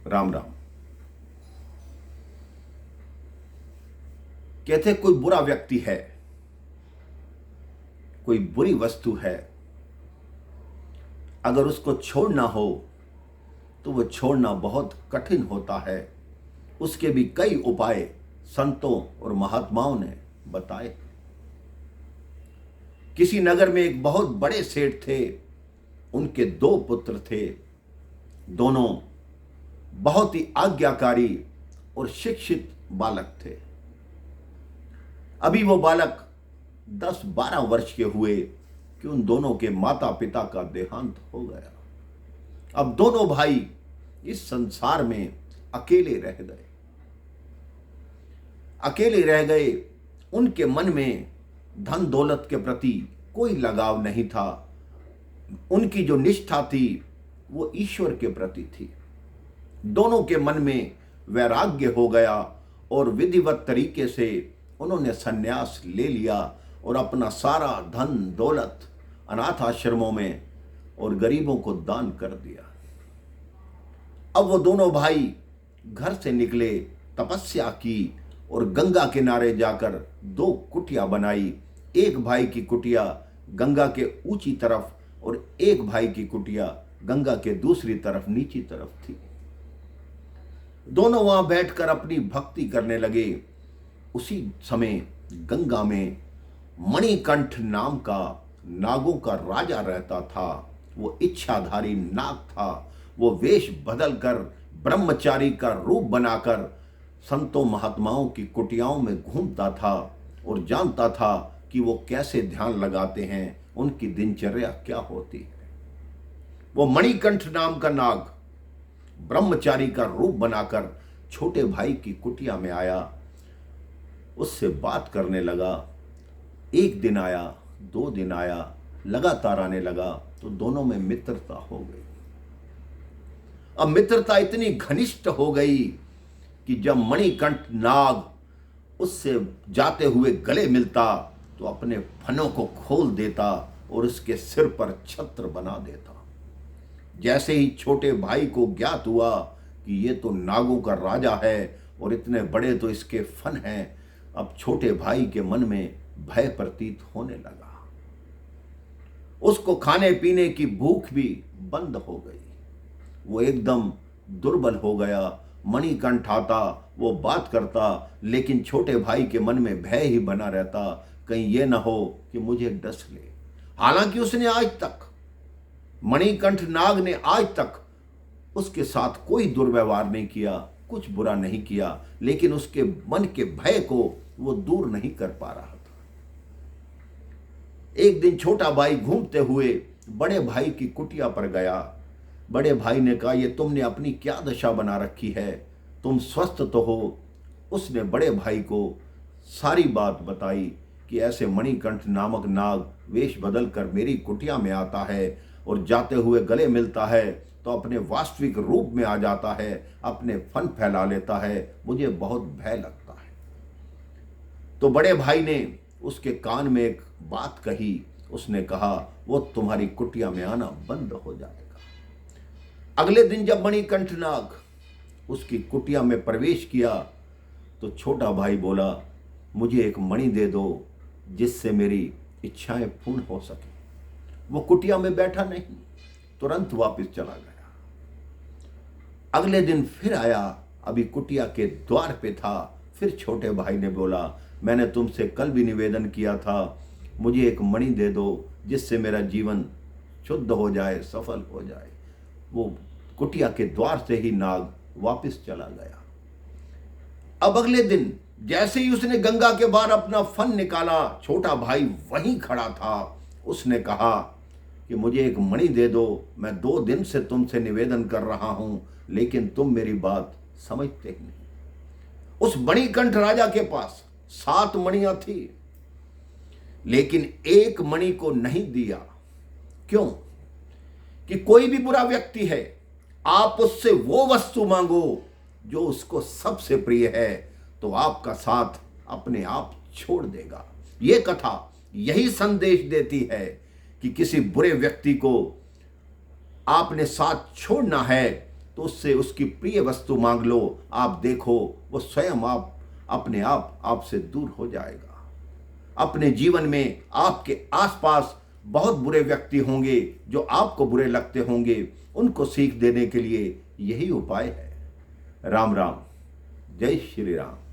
राम राम। कहते कोई बुरा व्यक्ति है, कोई बुरी वस्तु है, अगर उसको छोड़ना हो तो वो छोड़ना बहुत कठिन होता है। उसके भी कई उपाय संतों और महात्माओं ने बताए। किसी नगर में एक बहुत बड़े सेठ थे। उनके दो पुत्र थे। दोनों बहुत ही आज्ञाकारी और शिक्षित बालक थे। अभी वो बालक 10-12 वर्ष के हुए कि उन दोनों के माता पिता का देहांत हो गया। अब दोनों भाई इस संसार में अकेले रह गए। अकेले रह गए। उनके मन में धन दौलत के प्रति कोई लगाव नहीं था। उनकी जो निष्ठा थी वो ईश्वर के प्रति थी। दोनों के मन में वैराग्य हो गया और विधिवत तरीके से उन्होंने संन्यास ले लिया और अपना सारा धन दौलत अनाथ आश्रमों में और गरीबों को दान कर दिया। अब वो दोनों भाई घर से निकले, तपस्या की और गंगा किनारे जाकर 2 कुटिया बनाई। एक भाई की कुटिया गंगा के ऊंची तरफ और एक भाई की कुटिया गंगा के दूसरी तरफ नीची तरफ थी। दोनों वहां बैठकर अपनी भक्ति करने लगे। उसी समय गंगा में मणिकंठ नाम का नागों का राजा रहता था। वो इच्छाधारी नाग था। वो वेश बदलकर ब्रह्मचारी का रूप बनाकर संतों महात्माओं की कुटियाओं में घूमता था और जानता था कि वो कैसे ध्यान लगाते हैं, उनकी दिनचर्या क्या होती है। वो मणिकंठ नाम का नाग ब्रह्मचारी का रूप बनाकर छोटे भाई की कुटिया में आया। उससे बात करने लगा। 1 दिन आया, 2 दिन आया, लगातार आने लगा तो दोनों में मित्रता हो गई। अब मित्रता इतनी घनिष्ठ हो गई कि जब मणिकंठ नाग उससे जाते हुए गले मिलता तो अपने फनों को खोल देता और उसके सिर पर छत्र बना देता। जैसे ही छोटे भाई को ज्ञात हुआ कि ये तो नागों का राजा है और इतने बड़े तो इसके फन हैं, अब छोटे भाई के मन में भय प्रतीत होने लगा। उसको खाने पीने की भूख भी बंद हो गई। वो एकदम दुर्बल हो गया। मणिकंठ आता, वो बात करता, लेकिन छोटे भाई के मन में भय ही बना रहता, कहीं ये ना हो कि मुझे डस ले। हालांकि उसने आज तक, मणिकंठ नाग ने आज तक उसके साथ कोई दुर्व्यवहार नहीं किया, कुछ बुरा नहीं किया, लेकिन उसके मन के भय को वो दूर नहीं कर पा रहा था। एक दिन छोटा भाई घूमते हुए बड़े भाई की कुटिया पर गया। बड़े भाई ने कहा, ये तुमने अपनी क्या दशा बना रखी है, तुम स्वस्थ तो हो? उसने बड़े भाई को सारी बात बताई कि ऐसे मणिकंठ नामक नाग वेश बदल कर मेरी कुटिया में आता है और जाते हुए गले मिलता है तो अपने वास्तविक रूप में आ जाता है, अपने फन फैला लेता है, मुझे बहुत भय लगता है। तो बड़े भाई ने उसके कान में एक बात कही। उसने कहा, वो तुम्हारी कुटिया में आना बंद हो जाएगा। अगले दिन जब मणिकंठ नाग उसकी कुटिया में प्रवेश किया तो छोटा भाई बोला, मुझे एक मणि दे दो जिससे मेरी इच्छाएं पूर्ण हो सके। वो कुटिया में बैठा नहीं, तुरंत वापस चला गया। अगले दिन फिर आया, अभी कुटिया के द्वार पे था। फिर छोटे भाई ने बोला, मैंने तुमसे कल भी निवेदन किया था, मुझे एक मणि दे दो जिससे मेरा जीवन शुद्ध हो जाए, सफल हो जाए। वो कुटिया के द्वार से ही नाग वापस चला गया। अब अगले दिन जैसे ही उसने गंगा के बाहर अपना फन निकाला, छोटा भाई वहीं खड़ा था। उसने कहा कि मुझे एक मणि दे दो, मैं 2 दिन से तुमसे निवेदन कर रहा हूं, लेकिन तुम मेरी बात समझते ही नहीं। उस मणिकंठ राजा के पास 7 मणियां थी, लेकिन एक मणि को नहीं दिया। क्यों? कि कोई भी बुरा व्यक्ति है, आप उससे वो वस्तु मांगो जो उसको सबसे प्रिय है, तो आपका साथ अपने आप छोड़ देगा। ये कथा यही संदेश देती है कि किसी बुरे व्यक्ति को आपने साथ छोड़ना है तो उससे उसकी प्रिय वस्तु मांग लो, आप देखो वो स्वयं आप अपने आप आपसे दूर हो जाएगा। अपने जीवन में आपके आसपास बहुत बुरे व्यक्ति होंगे जो आपको बुरे लगते होंगे, उनको सीख देने के लिए यही उपाय है। राम राम, जय श्री राम।